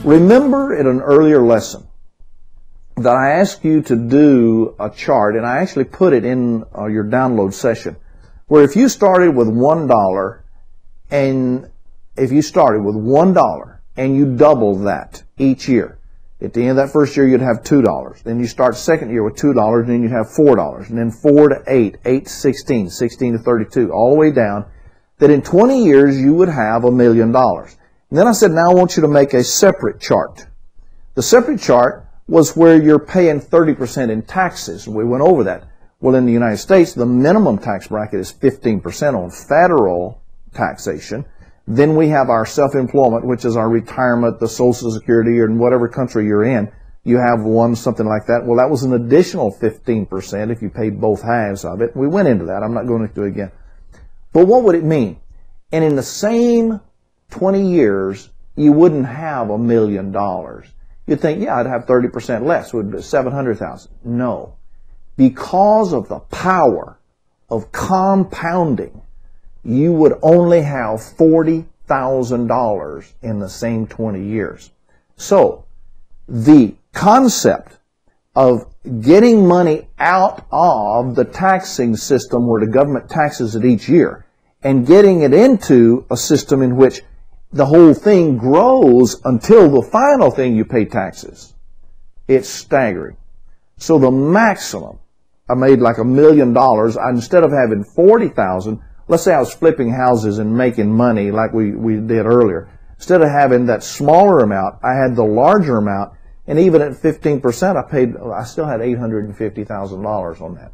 Remember in an earlier lesson that I asked you to do a chart, and I actually put it in your download session, where if you started with $1 and you double that each year, at the end of that first year you'd have $2. Then you start second year with $2, and then you have $4, and then 4 to 8, 8 to 16, 16 to 32, all the way down, that in 20 years you would have $1 million. And then I said, now I want you to make a separate chart. The separate chart was where you're paying 30% in taxes. We went over that. Well, in the United States, the minimum tax bracket is 15% on federal taxation. Then we have our self-employment, which is our retirement, the Social Security, or in whatever country you're in. You have one, something like that. Well, that was an additional 15% if you paid both halves of it. We went into that. I'm not going to do it again. But what would it mean? And in the same 20 years, you wouldn't have $1 million. You'd think, yeah, I'd have 30% less. It would be $700,000. No. Because of the power of compounding, you would only have $40,000 in the same 20 years. So, the concept of getting money out of the taxing system where the government taxes it each year and getting it into a system in which the whole thing grows until the final thing you pay taxes, it's staggering. So the maximum, I made like $1 million. Instead of having 40,000, let's say I was flipping houses and making money like we did earlier. Instead of having that smaller amount, I had the larger amount, and even at 15%, I still had $850,000 on that.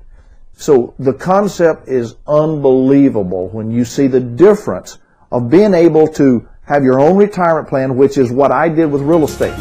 So the concept is unbelievable when you see the difference of being able to have your own retirement plan, which is what I did with real estate.